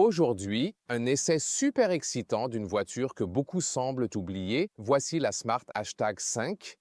Aujourd'hui, un essai super excitant d'une voiture que beaucoup semblent oublier. Voici la Smart Hashtag 5.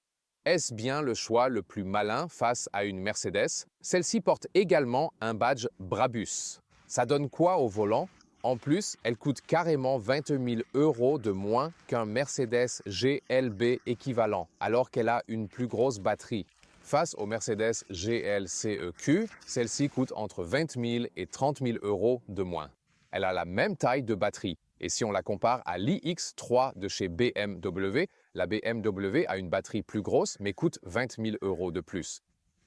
Est-ce bien le choix le plus malin face à une Mercedes? Celle-ci porte également un badge Brabus. Ça donne quoi au volant? En plus, elle coûte carrément 20 000 € de moins qu'un Mercedes GLB équivalent, alors qu'elle a une plus grosse batterie. Face au Mercedes GLCEQ, celle-ci coûte entre 20 000 et 30 000 € de moins. Elle a la même taille de batterie. Et si on la compare à l'iX3 de chez BMW, la BMW a une batterie plus grosse mais coûte 20 000 € de plus.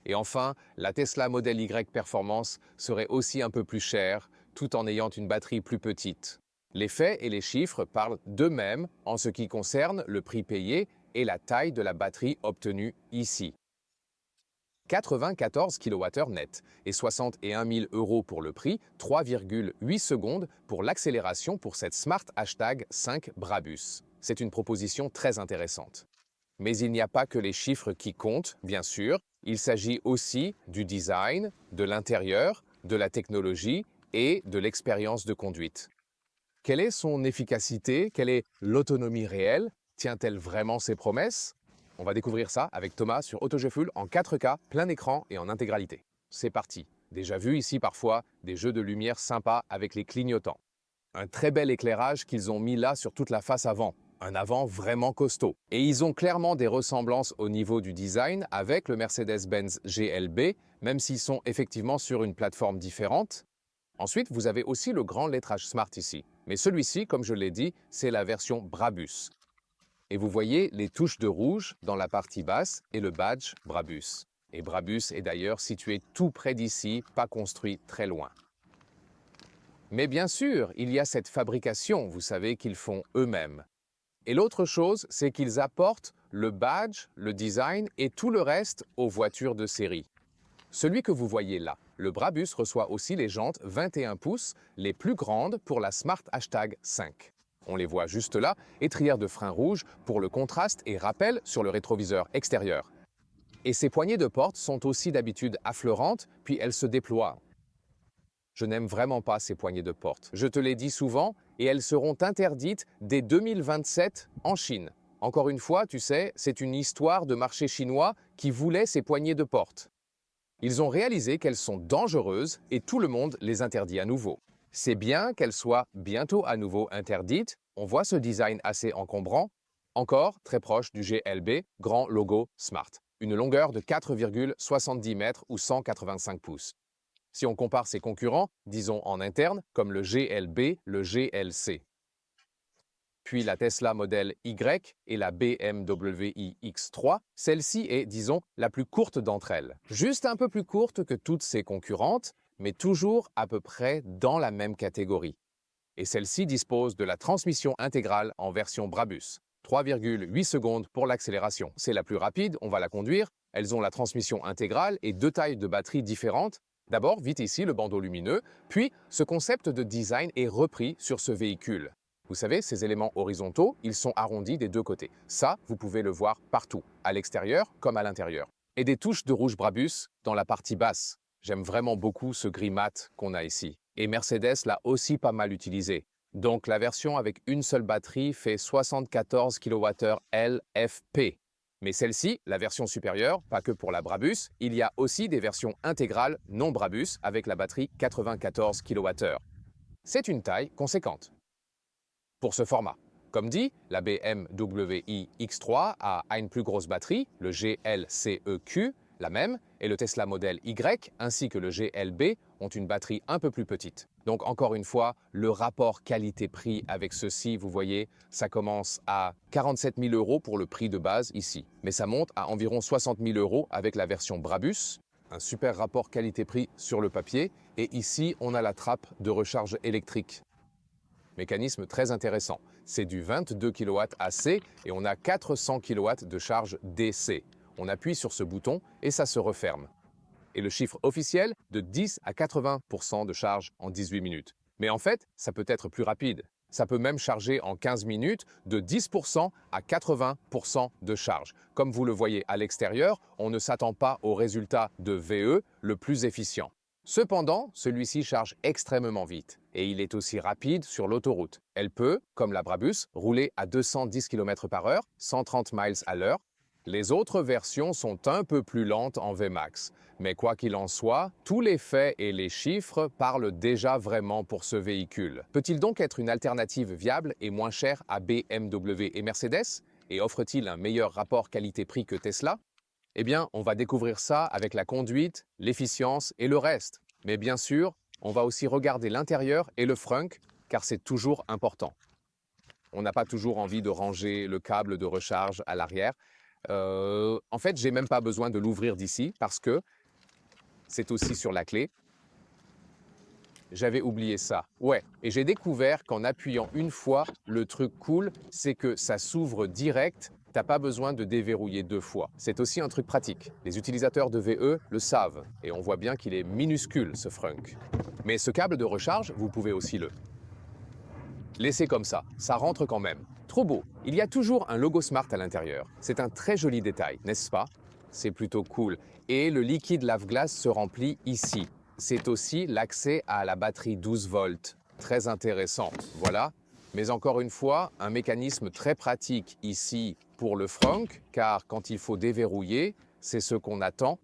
Et enfin, la Tesla Model Y Performance serait aussi un peu plus chère, tout en ayant une batterie plus petite. Les faits et les chiffres parlent d'eux-mêmes en ce qui concerne le prix payé et la taille de la batterie obtenue ici. 94 kWh net et 61 000 € pour le prix, 3,8 secondes pour l'accélération pour cette Smart Hashtag 5 Brabus. C'est une proposition très intéressante. Mais il n'y a pas que les chiffres qui comptent, bien sûr. Il s'agit aussi du design, de l'intérieur, de la technologie et de l'expérience de conduite. Quelle est son efficacité? Quelle est l'autonomie réelle? Tient-elle vraiment ses promesses? On va découvrir ça avec Thomas sur AutoGFull en 4K, plein écran et en intégralité. C'est parti. Déjà vu ici parfois des jeux de lumière sympas avec les clignotants. Un très bel éclairage qu'ils ont mis là sur toute la face avant. Un avant vraiment costaud. Et ils ont clairement des ressemblances au niveau du design avec le Mercedes-Benz GLB, même s'ils sont effectivement sur une plateforme différente. Ensuite, vous avez aussi le grand lettrage Smart ici. Mais celui-ci, comme je l'ai dit, c'est la version Brabus. Et vous voyez les touches de rouge dans la partie basse et le badge Brabus. Et Brabus est d'ailleurs situé tout près d'ici, pas construit très loin. Mais bien sûr, il y a cette fabrication, vous savez, qu'ils font eux-mêmes. Et l'autre chose, c'est qu'ils apportent le badge, le design et tout le reste aux voitures de série. Celui que vous voyez là, le Brabus reçoit aussi les jantes 21 pouces, les plus grandes pour la Smart Hashtag 5. On les voit juste là, étrières de frein rouge pour le contraste et rappel sur le rétroviseur extérieur. Et ces poignées de porte sont aussi d'habitude affleurantes, puis elles se déploient. Je n'aime vraiment pas ces poignées de porte. Je te l'ai dit souvent, et elles seront interdites dès 2027 en Chine. Encore une fois, tu sais, c'est une histoire de marché chinois qui voulait ces poignées de porte. Ils ont réalisé qu'elles sont dangereuses et tout le monde les interdit à nouveau. C'est bien qu'elles soient bientôt à nouveau interdites. On voit ce design assez encombrant, encore très proche du GLB, grand logo Smart. Une longueur de 4,70 mètres ou 185 pouces. Si on compare ses concurrents, disons en interne, comme le GLB, le GLC. Puis la Tesla Model Y et la BMW iX3, celle-ci est, disons, la plus courte d'entre elles. Juste un peu plus courte que toutes ses concurrentes, mais toujours à peu près dans la même catégorie. Et celle-ci dispose de la transmission intégrale en version Brabus. 3,8 secondes pour l'accélération. C'est la plus rapide, on va la conduire. Elles ont la transmission intégrale et deux tailles de batterie différentes. D'abord, vite ici, le bandeau lumineux, puis ce concept de design est repris sur ce véhicule. Vous savez, ces éléments horizontaux, ils sont arrondis des deux côtés. Ça, vous pouvez le voir partout, à l'extérieur comme à l'intérieur. Et des touches de rouge Brabus dans la partie basse. J'aime vraiment beaucoup ce gris mat qu'on a ici. Et Mercedes l'a aussi pas mal utilisé. Donc la version avec une seule batterie fait 74 kWh LFP. Mais celle-ci, la version supérieure, pas que pour la Brabus, il y a aussi des versions intégrales non Brabus avec la batterie 94 kWh. C'est une taille conséquente pour ce format. Comme dit, la BMW iX3 a une plus grosse batterie, le GLCEQ, la même, et le Tesla Model Y ainsi que le GLB ont une batterie un peu plus petite. Donc encore une fois, le rapport qualité-prix avec ceci, vous voyez, ça commence à 47 000 € pour le prix de base ici. Mais ça monte à environ 60 000 € avec la version Brabus. Un super rapport qualité-prix sur le papier. Et ici, on a la trappe de recharge électrique. Mécanisme très intéressant. C'est du 22 kW AC et on a 400 kW de charge DC. On appuie sur ce bouton et ça se referme. Et le chiffre officiel, de 10 à 80% de charge en 18 minutes. Mais en fait, ça peut être plus rapide. Ça peut même charger en 15 minutes de 10% à 80% de charge. Comme vous le voyez à l'extérieur, on ne s'attend pas au résultat de VE le plus efficient. Cependant, celui-ci charge extrêmement vite et il est aussi rapide sur l'autoroute. Elle peut, comme la Brabus, rouler à 210 km/h, 130 miles à l'heure. Les autres versions sont un peu plus lentes en VMAX. Mais quoi qu'il en soit, tous les faits et les chiffres parlent déjà vraiment pour ce véhicule. Peut-il donc être une alternative viable et moins chère à BMW et Mercedes? Et offre-t-il un meilleur rapport qualité-prix que Tesla? Eh bien, on va découvrir ça avec la conduite, l'efficience et le reste. Mais bien sûr, on va aussi regarder l'intérieur et le frunk, car c'est toujours important. On n'a pas toujours envie de ranger le câble de recharge à l'arrière. En fait, j'ai même pas besoin de l'ouvrir d'ici parce que c'est aussi sur la clé. J'avais oublié ça. Ouais, et j'ai découvert qu'en appuyant une fois, le truc cool, c'est que ça s'ouvre direct. T'as pas besoin de déverrouiller deux fois. C'est aussi un truc pratique. Les utilisateurs de VE le savent, et on voit bien qu'il est minuscule, ce frunk. Mais ce câble de recharge, vous pouvez aussi le laisser comme ça rentre quand même. Trop beau. Il y a toujours un logo Smart à l'intérieur. C'est un très joli détail, n'est-ce pas? C'est plutôt cool. Et le liquide lave-glace se remplit ici. C'est aussi l'accès à la batterie 12 volts. Très intéressant, voilà. Mais encore une fois, un mécanisme très pratique ici pour le frunk, car quand il faut déverrouiller, c'est ce qu'on attend,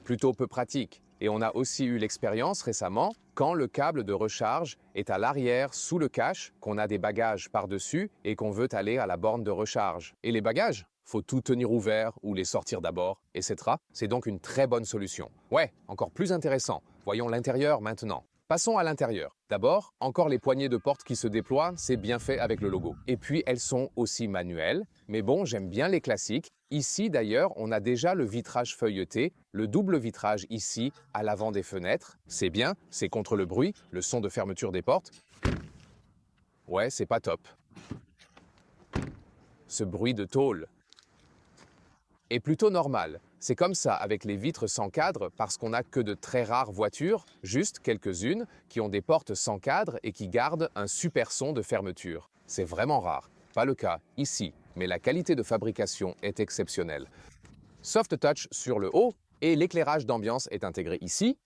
plutôt peu pratique. Et on a aussi eu l'expérience récemment, quand le câble de recharge est à l'arrière sous le cache, qu'on a des bagages par-dessus et qu'on veut aller à la borne de recharge. Et les bagages, faut tout tenir ouvert ou les sortir d'abord, etc. C'est donc une très bonne solution. Ouais, encore plus intéressant. Voyons l'intérieur maintenant. Passons à l'intérieur. D'abord, encore les poignées de porte qui se déploient, c'est bien fait avec le logo. Et puis, elles sont aussi manuelles. Mais bon, j'aime bien les classiques. Ici, d'ailleurs, on a déjà le vitrage feuilleté, le double vitrage ici, à l'avant des fenêtres. C'est bien, c'est contre le bruit, le son de fermeture des portes. Ouais, c'est pas top. Ce bruit de tôle est plutôt normal. C'est comme ça avec les vitres sans cadre parce qu'on n'a que de très rares voitures, juste quelques-unes, qui ont des portes sans cadre et qui gardent un super son de fermeture. C'est vraiment rare. Pas le cas ici, mais la qualité de fabrication est exceptionnelle. Soft Touch sur le haut et l'éclairage d'ambiance est intégré ici.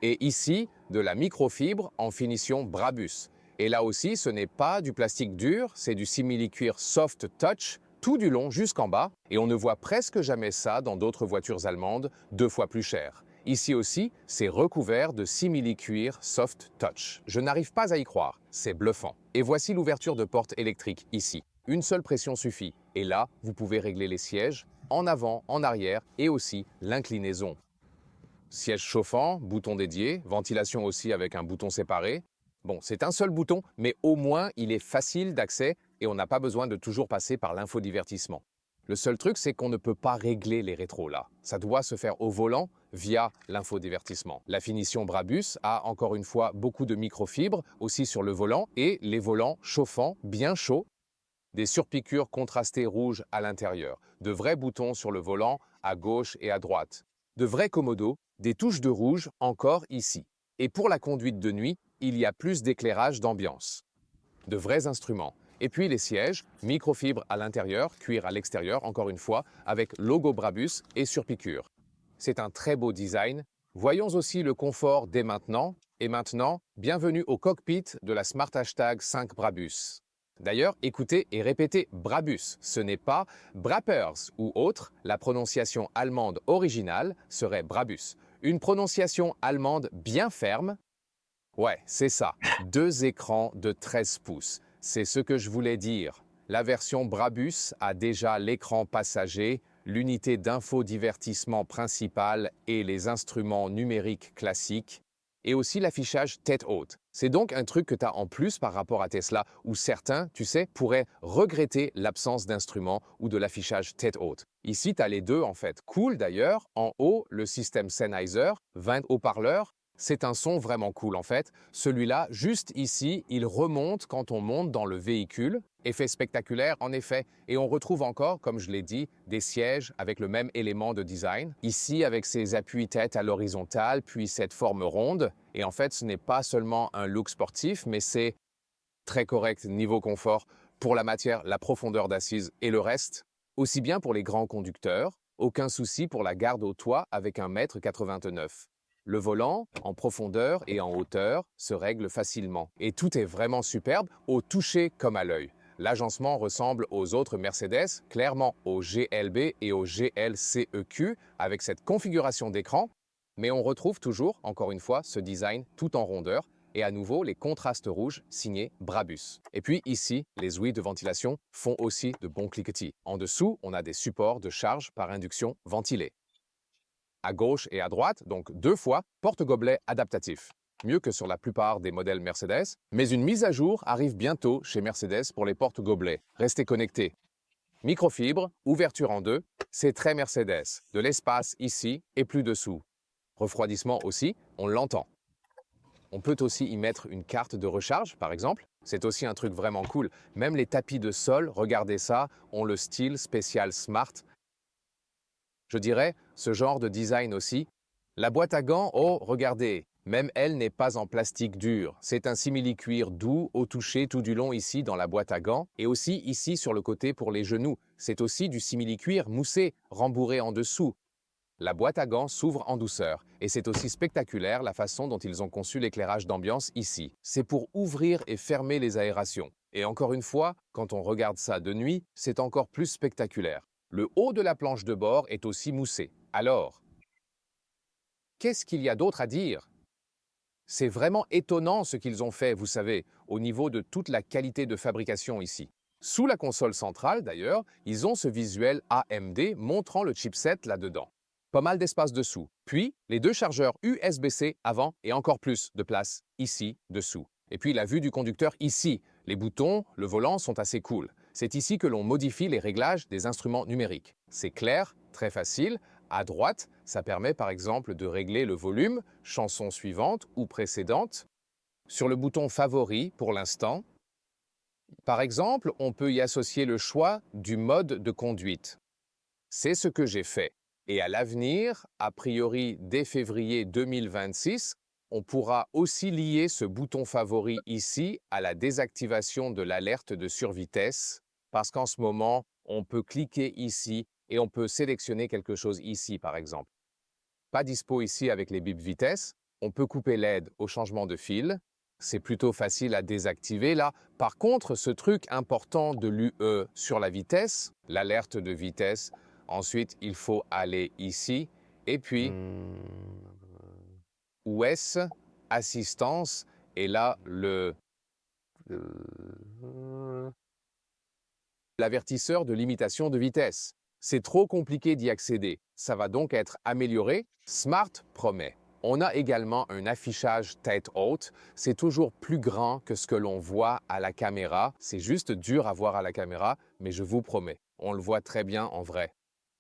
Et ici, de la microfibre en finition Brabus. Et là aussi, ce n'est pas du plastique dur, c'est du simili-cuir Soft Touch, tout du long jusqu'en bas, et on ne voit presque jamais ça dans d'autres voitures allemandes, 2 fois plus chères. Ici aussi, c'est recouvert de simili-cuir Soft Touch. Je n'arrive pas à y croire, c'est bluffant. Et voici l'ouverture de porte électrique ici. Une seule pression suffit, et là, vous pouvez régler les sièges, en avant, en arrière, et aussi l'inclinaison. Siège chauffant, bouton dédié, ventilation aussi avec un bouton séparé. Bon, c'est un seul bouton, mais au moins il est facile d'accès et on n'a pas besoin de toujours passer par l'infodivertissement. Le seul truc, c'est qu'on ne peut pas régler les rétros là. Ça doit se faire au volant via l'infodivertissement. La finition Brabus a encore une fois beaucoup de microfibres aussi sur le volant et les volants chauffants, bien chauds. Des surpiqûres contrastées rouges à l'intérieur, de vrais boutons sur le volant à gauche et à droite, de vrais commodos, des touches de rouge encore ici. Et pour la conduite de nuit, il y a plus d'éclairage d'ambiance. De vrais instruments. Et puis les sièges, microfibre à l'intérieur, cuir à l'extérieur, encore une fois, avec logo Brabus et surpiqûre. C'est un très beau design. Voyons aussi le confort dès maintenant. Et maintenant, bienvenue au cockpit de la Smart Hashtag 5 Brabus. D'ailleurs, écoutez et répétez Brabus, ce n'est pas Brappers ou autre, la prononciation allemande originale serait Brabus. Une prononciation allemande bien ferme. Ouais, c'est ça, 2 écrans de 13 pouces. C'est ce que je voulais dire. La version Brabus a déjà l'écran passager, l'unité d'infodivertissement principale et les instruments numériques classiques, et aussi l'affichage tête haute. C'est donc un truc que tu as en plus par rapport à Tesla, où certains, tu sais, pourraient regretter l'absence d'instruments ou de l'affichage tête haute. Ici, tu as les deux en fait. Cool d'ailleurs, en haut, le système Sennheiser, 20 haut-parleurs. C'est un son vraiment cool en fait. Celui-là, juste ici, il remonte quand on monte dans le véhicule. Effet spectaculaire en effet. Et on retrouve encore, comme je l'ai dit, des sièges avec le même élément de design. Ici, avec ces appuis-tête à l'horizontale, puis cette forme ronde. Et en fait, ce n'est pas seulement un look sportif, mais c'est très correct niveau confort pour la matière, la profondeur d'assise et le reste. Aussi bien pour les grands conducteurs, aucun souci pour la garde au toit avec 1,89 m. Le volant, en profondeur et en hauteur, se règle facilement. Et tout est vraiment superbe, au toucher comme à l'œil. L'agencement ressemble aux autres Mercedes, clairement au GLB et au GLCEQ, avec cette configuration d'écran, mais on retrouve toujours, encore une fois, ce design tout en rondeur, et à nouveau les contrastes rouges signés Brabus. Et puis ici, les ouïes de ventilation font aussi de bons cliquetis. En dessous, on a des supports de charge par induction ventilés. À gauche et à droite, donc 2 fois, porte-gobelet adaptatif. Mieux que sur la plupart des modèles Mercedes, mais une mise à jour arrive bientôt chez Mercedes pour les porte-gobelets. Restez connectés. Microfibre, ouverture en deux, c'est très Mercedes. De l'espace ici et plus dessous. Refroidissement aussi, on l'entend. On peut aussi y mettre une carte de recharge, par exemple. C'est aussi un truc vraiment cool. Même les tapis de sol, regardez ça, ont le style spécial Smart. Je dirais, ce genre de design aussi. La boîte à gants, oh, regardez, même elle n'est pas en plastique dur. C'est un simili-cuir doux au toucher tout du long ici dans la boîte à gants et aussi ici sur le côté pour les genoux. C'est aussi du simili-cuir moussé, rembourré en dessous. La boîte à gants s'ouvre en douceur et c'est aussi spectaculaire la façon dont ils ont conçu l'éclairage d'ambiance ici. C'est pour ouvrir et fermer les aérations. Et encore une fois, quand on regarde ça de nuit, c'est encore plus spectaculaire. Le haut de la planche de bord est aussi moussé. Alors, qu'est-ce qu'il y a d'autre à dire? C'est vraiment étonnant ce qu'ils ont fait, vous savez, au niveau de toute la qualité de fabrication ici. Sous la console centrale, d'ailleurs, ils ont ce visuel AMD montrant le chipset là-dedans. Pas mal d'espace dessous. Puis, les 2 chargeurs USB-C avant et encore plus de place ici, dessous. Et puis, la vue du conducteur ici. Les boutons, le volant sont assez cool. C'est ici que l'on modifie les réglages des instruments numériques. C'est clair, très facile. À droite, ça permet par exemple de régler le volume, chanson suivante ou précédente. Sur le bouton favori, pour l'instant, par exemple, on peut y associer le choix du mode de conduite. C'est ce que j'ai fait. Et à l'avenir, a priori dès février 2026, on pourra aussi lier ce bouton favori ici à la désactivation de l'alerte de survitesse, parce qu'en ce moment, on peut cliquer ici et on peut sélectionner quelque chose ici, par exemple. Pas dispo ici avec les bip vitesse, on peut couper l'aide au changement de fil. C'est plutôt facile à désactiver là. Par contre, ce truc important de l'UE sur la vitesse, l'alerte de vitesse, ensuite il faut aller ici et puis OS, assistance, et là l'avertisseur de limitation de vitesse. C'est trop compliqué d'y accéder. Ça va donc être amélioré. Smart promet. On a également un affichage tête haute. C'est toujours plus grand que ce que l'on voit à la caméra. C'est juste dur à voir à la caméra, mais je vous promets, on le voit très bien en vrai.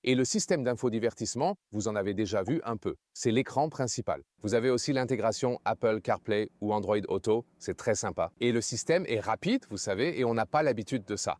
Et le système d'infodivertissement, vous en avez déjà vu un peu. C'est l'écran principal. Vous avez aussi l'intégration Apple CarPlay ou Android Auto. C'est très sympa. Et le système est rapide, vous savez, et on n'a pas l'habitude de ça.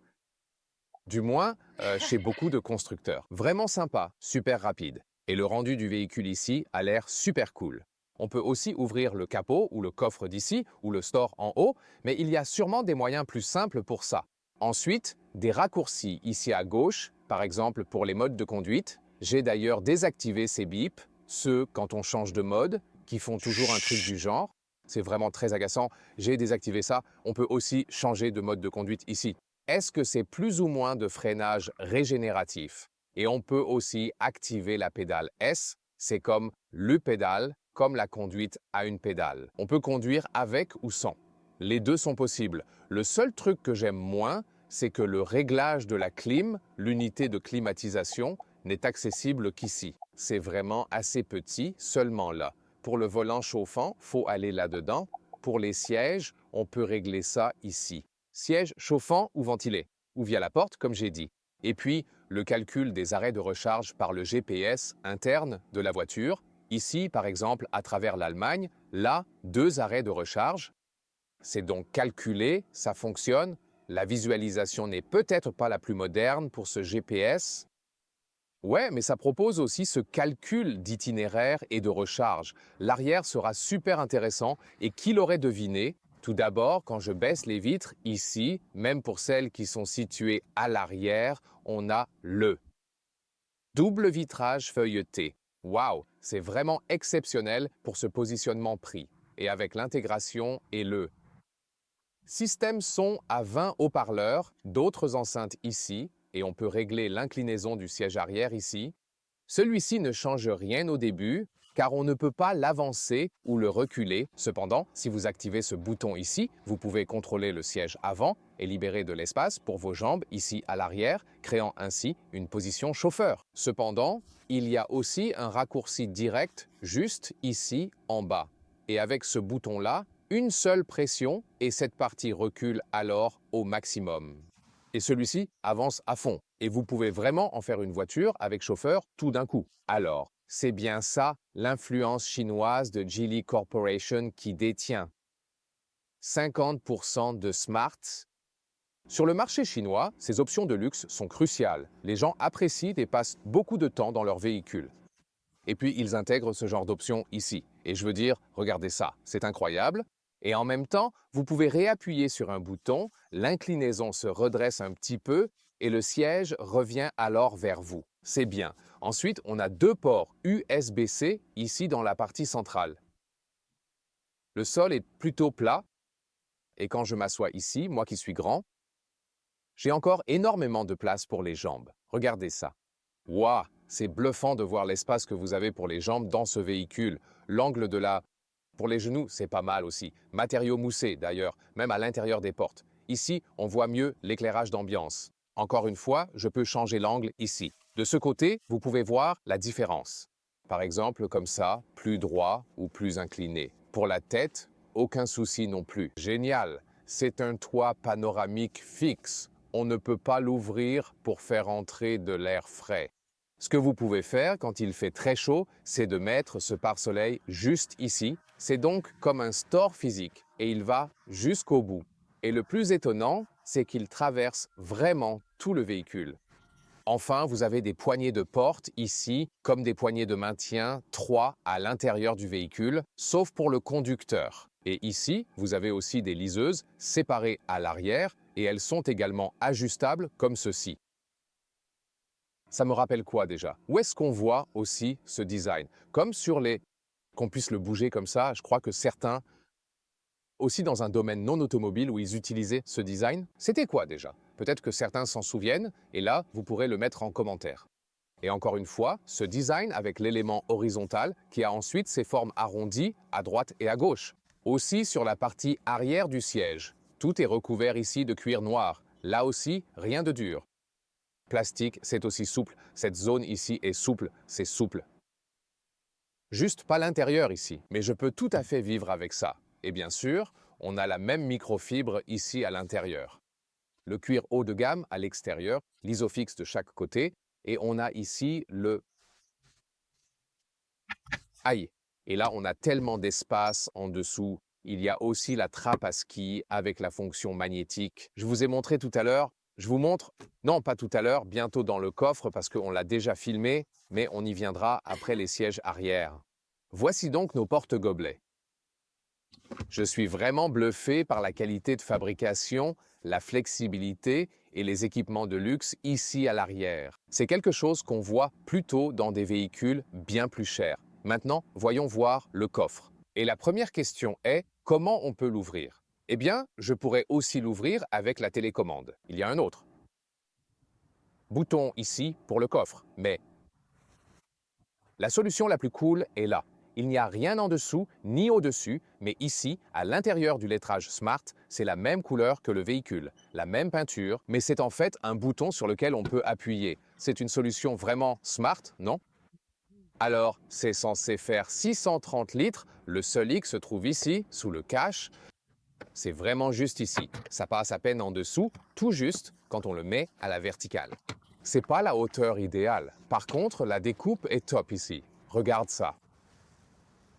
Du moins, chez beaucoup de constructeurs. Vraiment sympa, super rapide. Et le rendu du véhicule ici a l'air super cool. On peut aussi ouvrir le capot ou le coffre d'ici ou le store en haut, mais il y a sûrement des moyens plus simples pour ça. Ensuite, des raccourcis ici à gauche, par exemple pour les modes de conduite. J'ai d'ailleurs désactivé ces bips, ceux quand on change de mode, qui font toujours un truc du genre. C'est vraiment très agaçant. J'ai désactivé ça. On peut aussi changer de mode de conduite ici. Est-ce que c'est plus ou moins de freinage régénératif? Et on peut aussi activer la pédale S, c'est comme le pédale, comme la conduite à une pédale. On peut conduire avec ou sans. Les deux sont possibles. Le seul truc que j'aime moins, c'est que le réglage de la clim, l'unité de climatisation, n'est accessible qu'ici. C'est vraiment assez petit, seulement là. Pour le volant chauffant, faut aller là-dedans. Pour les sièges, on peut régler ça ici. Siège chauffant ou ventilé, ou via la porte, comme j'ai dit. Et puis, le calcul des arrêts de recharge par le GPS interne de la voiture. Ici, par exemple, à travers l'Allemagne, là, 2 arrêts de recharge. C'est donc calculé, ça fonctionne. La visualisation n'est peut-être pas la plus moderne pour ce GPS. Ouais, mais ça propose aussi ce calcul d'itinéraire et de recharge. L'arrière sera super intéressant et qui l'aurait deviné? Tout d'abord, quand je baisse les vitres, ici, même pour celles qui sont situées à l'arrière, on a le double vitrage feuilleté. Waouh, c'est vraiment exceptionnel pour ce positionnement prix. Et avec l'intégration et le système son à 20 haut-parleurs, d'autres enceintes ici, et on peut régler l'inclinaison du siège arrière ici. Celui-ci ne change rien au début, car on ne peut pas l'avancer ou le reculer. Cependant, si vous activez ce bouton ici, vous pouvez contrôler le siège avant et libérer de l'espace pour vos jambes ici à l'arrière, créant ainsi une position chauffeur. Cependant, il y a aussi un raccourci direct juste ici en bas. Et avec ce bouton-là, une seule pression et cette partie recule alors au maximum. Et celui-ci avance à fond. Et vous pouvez vraiment en faire une voiture avec chauffeur tout d'un coup. Alors, c'est bien ça l'influence chinoise de Geely Corporation qui détient 50% de Smart. Sur le marché chinois, ces options de luxe sont cruciales. Les gens apprécient et passent beaucoup de temps dans leur véhicule. Et puis, ils intègrent ce genre d'options ici. Et je veux dire, regardez ça, c'est incroyable. Et en même temps, vous pouvez réappuyer sur un bouton, l'inclinaison se redresse un petit peu et le siège revient alors vers vous. C'est bien. Ensuite, on a deux ports USB-C ici dans la partie centrale. Le sol est plutôt plat et quand je m'assois ici, moi qui suis grand, j'ai encore énormément de place pour les jambes. Regardez ça. Waouh, c'est bluffant de voir l'espace que vous avez pour les jambes dans ce véhicule. L'angle de la... Pour les genoux, c'est pas mal aussi. Matériaux moussés d'ailleurs, même à l'intérieur des portes. Ici, on voit mieux l'éclairage d'ambiance. Encore une fois, je peux changer l'angle ici. De ce côté, vous pouvez voir la différence. Par exemple, comme ça, plus droit ou plus incliné. Pour la tête, aucun souci non plus. Génial, c'est un toit panoramique fixe. On ne peut pas l'ouvrir pour faire entrer de l'air frais. Ce que vous pouvez faire quand il fait très chaud, c'est de mettre ce pare-soleil juste ici. C'est donc comme un store physique et il va jusqu'au bout. Et le plus étonnant, c'est qu'il traverse vraiment tout le véhicule. Enfin, vous avez des poignées de porte ici, comme des poignées de maintien, 3 à l'intérieur du véhicule, sauf pour le conducteur. Et ici, vous avez aussi des liseuses séparées à l'arrière et elles sont également ajustables comme ceci. Ça me rappelle quoi déjà? Où est-ce qu'on voit aussi ce design? Comme sur les... qu'on puisse le bouger comme ça, je crois que certains, aussi dans un domaine non automobile où ils utilisaient ce design, c'était quoi déjà? Peut-être que certains s'en souviennent, et là, vous pourrez le mettre en commentaire. Et encore une fois, ce design avec l'élément horizontal qui a ensuite ses formes arrondies à droite et à gauche. Aussi sur la partie arrière du siège. Tout est recouvert ici de cuir noir. Là aussi, rien de dur. Plastique, c'est aussi souple. Cette zone ici est souple, c'est souple. Juste pas l'intérieur ici, mais je peux tout à fait vivre avec ça. Et bien sûr, on a la même microfibre ici à l'intérieur. Le cuir haut de gamme à l'extérieur, l'isofix de chaque côté, et on a ici le... Aïe! Et là, on a tellement d'espace en dessous. Il y a aussi la trappe à ski avec la fonction magnétique. Je vous ai montré tout à l'heure. Je vous montre, non pas tout à l'heure, bientôt dans le coffre parce qu'on l'a déjà filmé, mais on y viendra après les sièges arrière. Voici donc nos porte-gobelets. Je suis vraiment bluffé par la qualité de fabrication, la flexibilité et les équipements de luxe ici à l'arrière. C'est quelque chose qu'on voit plutôt dans des véhicules bien plus chers. Maintenant, voyons voir le coffre. Et la première question est, comment on peut l'ouvrir? Eh bien, je pourrais aussi l'ouvrir avec la télécommande. Il y a un autre bouton ici pour le coffre, mais la solution la plus cool est là. Il n'y a rien en dessous ni au-dessus, mais ici, à l'intérieur du lettrage Smart, c'est la même couleur que le véhicule, la même peinture, mais c'est en fait un bouton sur lequel on peut appuyer. C'est une solution vraiment smart, non? Alors, c'est censé faire 630 litres, le seul hic se trouve ici, sous le cache. C'est vraiment juste ici. Ça passe à peine en dessous, tout juste quand on le met à la verticale. C'est pas la hauteur idéale. Par contre, la découpe est top ici. Regarde ça.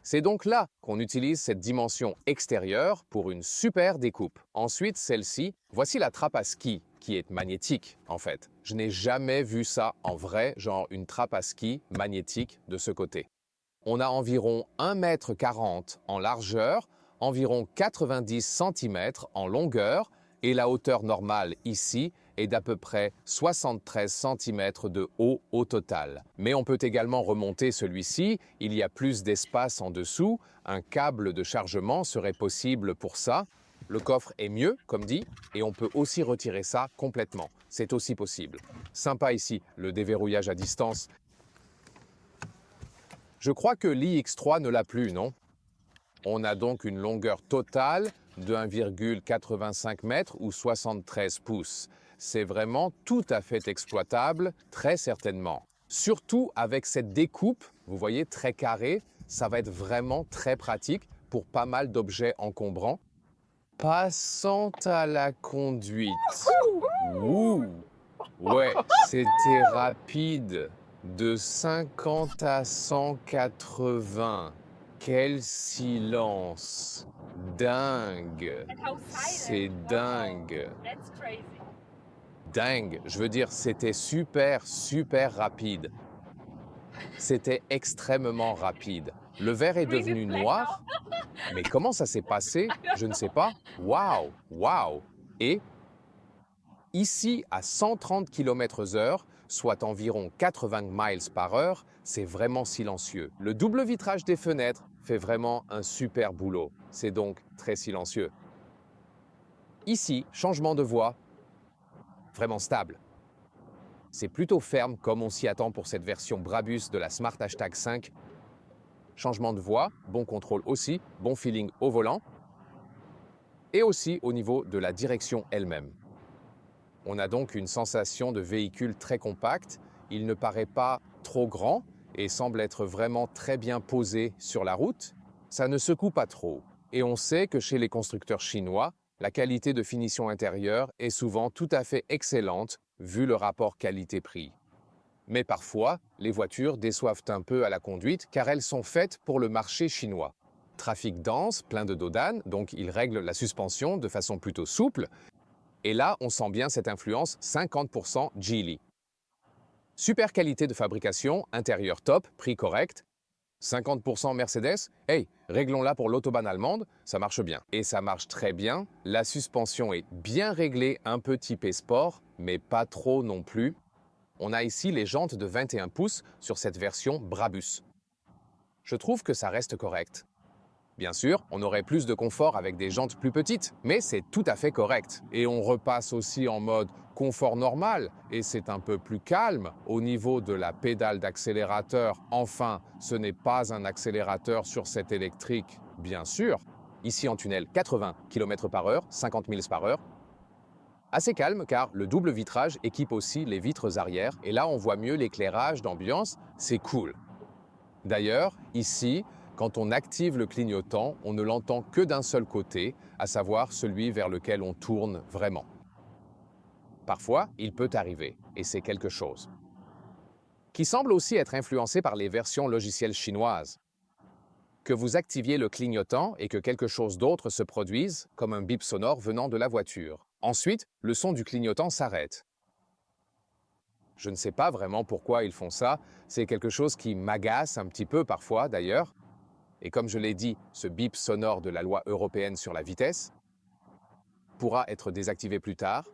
C'est donc là qu'on utilise cette dimension extérieure pour une super découpe. Ensuite, celle-ci, voici la trappe à ski, qui est magnétique en fait. Je n'ai jamais vu ça en vrai, genre une trappe à ski magnétique de ce côté. On a environ 1,40 m en largeur, environ 90 cm en longueur, et la hauteur normale ici est d'à peu près 73 cm de haut au total. Mais on peut également remonter celui-ci, il y a plus d'espace en dessous, un câble de chargement serait possible pour ça. Le coffre est mieux, comme dit, et on peut aussi retirer ça complètement. C'est aussi possible. Sympa ici, le déverrouillage à distance. Je crois que l'iX3 ne l'a plus, non? On a donc une longueur totale de 1,85 m ou 73 pouces. C'est vraiment tout à fait exploitable, très certainement. Surtout avec cette découpe, vous voyez, très carrée, ça va être vraiment très pratique pour pas mal d'objets encombrants. Passant à la conduite. Ouh! Ouais, c'était rapide. De 50 à 180. Quel silence! Dingue! C'est dingue! Dingue! Je veux dire, c'était super, super rapide. C'était extrêmement rapide. Le verre est devenu noir. Mais comment ça s'est passé? Je ne sais pas. Waouh! Waouh! Et ici, à 130 km/h, soit environ 80 miles par heure, c'est vraiment silencieux. Le double vitrage des fenêtres fait vraiment un super boulot. C'est donc très silencieux. Ici, changement de voix, vraiment stable. C'est plutôt ferme comme on s'y attend pour cette version Brabus de la Smart Hashtag 5. Changement de voix, bon contrôle aussi, bon feeling au volant. Et aussi au niveau de la direction elle-même. On a donc une sensation de véhicule très compact, il ne paraît pas trop grand et semble être vraiment très bien posé sur la route. Ça ne secoue pas trop. Et on sait que chez les constructeurs chinois, la qualité de finition intérieure est souvent tout à fait excellente vu le rapport qualité-prix. Mais parfois, les voitures déçoivent un peu à la conduite car elles sont faites pour le marché chinois. Trafic dense, plein de dodanes, donc ils règlent la suspension de façon plutôt souple. Et là, on sent bien cette influence 50% Geely. Super qualité de fabrication, intérieur top, prix correct. 50% Mercedes, hey, réglons-la pour l'autobahn allemande, ça marche bien. Et ça marche très bien, la suspension est bien réglée, un peu typée sport, mais pas trop non plus. On a ici les jantes de 21 pouces sur cette version Brabus. Je trouve que ça reste correct. Bien sûr, on aurait plus de confort avec des jantes plus petites, mais c'est tout à fait correct. Et on repasse aussi en mode confort normal, et c'est un peu plus calme au niveau de la pédale d'accélérateur. Enfin, ce n'est pas un accélérateur sur cette électrique, bien sûr. Ici en tunnel, 80 km/h, 50 miles par heure. Assez calme car le double vitrage équipe aussi les vitres arrière, et là on voit mieux l'éclairage d'ambiance, c'est cool. D'ailleurs, ici, quand on active le clignotant, on ne l'entend que d'un seul côté, à savoir celui vers lequel on tourne vraiment. Parfois, il peut arriver, et c'est quelque chose, qui semble aussi être influencé par les versions logicielles chinoises. Que vous activiez le clignotant et que quelque chose d'autre se produise, comme un bip sonore venant de la voiture. Ensuite, le son du clignotant s'arrête. Je ne sais pas vraiment pourquoi ils font ça, c'est quelque chose qui m'agace un petit peu parfois d'ailleurs. Et comme je l'ai dit, ce bip sonore de la loi européenne sur la vitesse pourra être désactivé plus tard,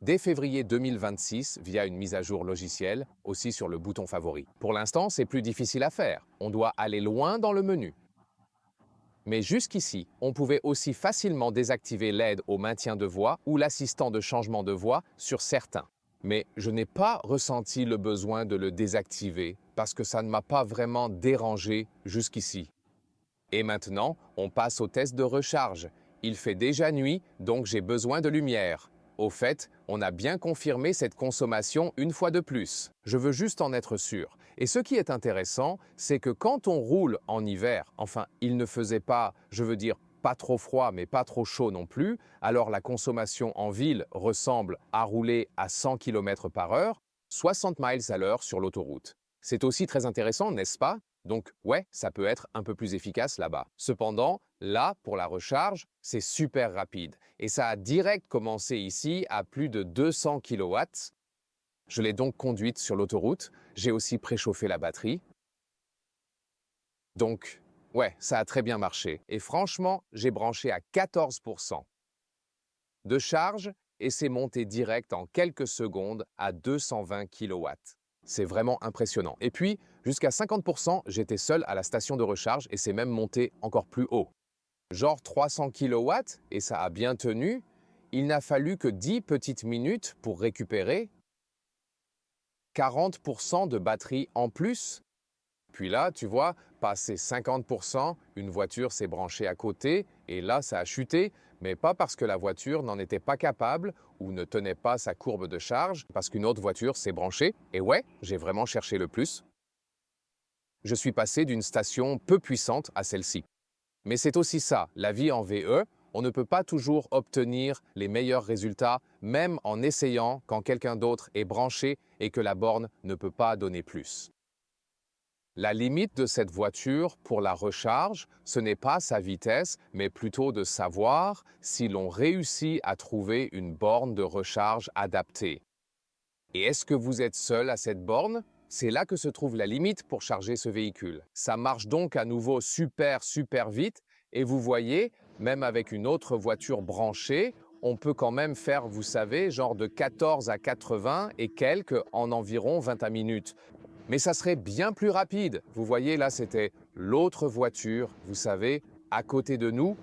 dès février 2026 via une mise à jour logicielle, aussi sur le bouton favori. Pour l'instant, c'est plus difficile à faire. On doit aller loin dans le menu. Mais jusqu'ici, on pouvait aussi facilement désactiver l'aide au maintien de voix ou l'assistant de changement de voix sur certains. Mais je n'ai pas ressenti le besoin de le désactiver parce que ça ne m'a pas vraiment dérangé jusqu'ici. Et maintenant, on passe au test de recharge. Il fait déjà nuit, donc j'ai besoin de lumière. Au fait, on a bien confirmé cette consommation une fois de plus. Je veux juste en être sûr. Et ce qui est intéressant, c'est que quand on roule en hiver, enfin, il ne faisait pas, je veux dire, pas trop froid, mais pas trop chaud non plus, alors la consommation en ville ressemble à rouler à 100 km/h, 60 miles à l'heure sur l'autoroute. C'est aussi très intéressant, n'est-ce pas? Donc ouais, ça peut être un peu plus efficace là-bas. Cependant, là, pour la recharge, c'est super rapide. Et ça a direct commencé ici à plus de 200 kW. Je l'ai donc conduite sur l'autoroute. J'ai aussi préchauffé la batterie. Donc, ouais, ça a très bien marché. Et franchement, j'ai branché à 14% de charge et c'est monté direct en quelques secondes à 220 kW. C'est vraiment impressionnant. Et puis, jusqu'à 50%, j'étais seul à la station de recharge et c'est même monté encore plus haut. Genre 300 kW et ça a bien tenu. Il n'a fallu que 10 petites minutes pour récupérer 40% de batterie en plus. Puis là, tu vois, passé 50%, une voiture s'est branchée à côté et là, ça a chuté, mais pas parce que la voiture n'en était pas capable ou ne tenait pas sa courbe de charge, parce qu'une autre voiture s'est branchée. Et ouais, j'ai vraiment cherché le plus. Je suis passé d'une station peu puissante à celle-ci. Mais c'est aussi ça, la vie en VE, on ne peut pas toujours obtenir les meilleurs résultats, même en essayant quand quelqu'un d'autre est branché et que la borne ne peut pas donner plus. La limite de cette voiture pour la recharge, ce n'est pas sa vitesse, mais plutôt de savoir si l'on réussit à trouver une borne de recharge adaptée. Et est-ce que vous êtes seul à cette borne? C'est là que se trouve la limite pour charger ce véhicule. Ça marche donc à nouveau super vite et vous voyez, même avec une autre voiture branchée, on peut quand même faire, vous savez, genre de 14 à 80 et quelques en environ 20 minutes. Mais ça serait bien plus rapide. Vous voyez, là, c'était l'autre voiture, vous savez, à côté de nous,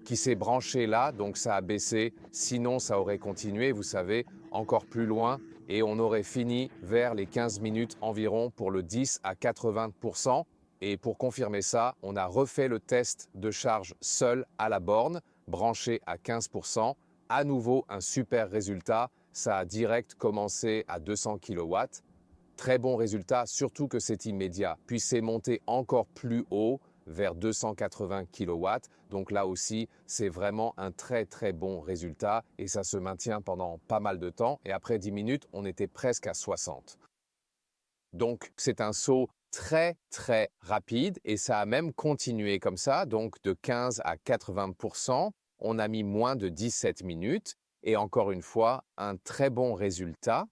qui s'est branchée là, donc ça a baissé. Sinon, ça aurait continué, vous savez, encore plus loin, et on aurait fini vers les 15 minutes environ pour le 10 à 80%. Et pour confirmer ça, on a refait le test de charge seul à la borne, branché à 15%. À nouveau, un super résultat. Ça a direct commencé à 200 kW. Très bon résultat, surtout que c'est immédiat. Puis c'est monté encore plus haut, vers 280 kW. Donc là aussi, c'est vraiment un très bon résultat et ça se maintient pendant pas mal de temps. Et après 10 minutes, on était presque à 60. Donc c'est un saut très rapide et ça a même continué comme ça. Donc de 15 à 80%, on a mis moins de 17 minutes. Et encore une fois, un très bon résultat.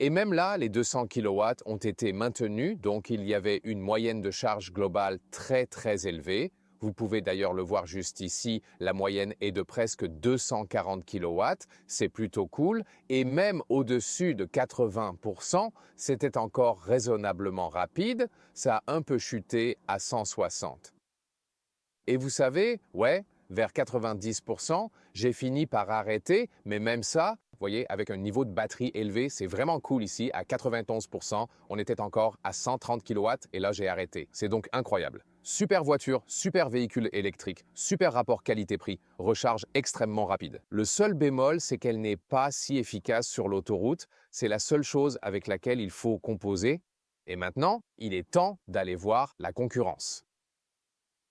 Et même là, les 200 kW ont été maintenus, donc il y avait une moyenne de charge globale très élevée. Vous pouvez d'ailleurs le voir juste ici, la moyenne est de presque 240 kW, c'est plutôt cool. Et même au-dessus de 80%, c'était encore raisonnablement rapide, ça a un peu chuté à 160. Et vous savez, ouais, vers 90%, j'ai fini par arrêter, mais même ça, vous voyez, avec un niveau de batterie élevé, c'est vraiment cool ici, à 91%, on était encore à 130 kW et là j'ai arrêté. C'est donc incroyable. Super voiture, super véhicule électrique, super rapport qualité-prix, recharge extrêmement rapide. Le seul bémol, c'est qu'elle n'est pas si efficace sur l'autoroute, c'est la seule chose avec laquelle il faut composer. Et maintenant, il est temps d'aller voir la concurrence.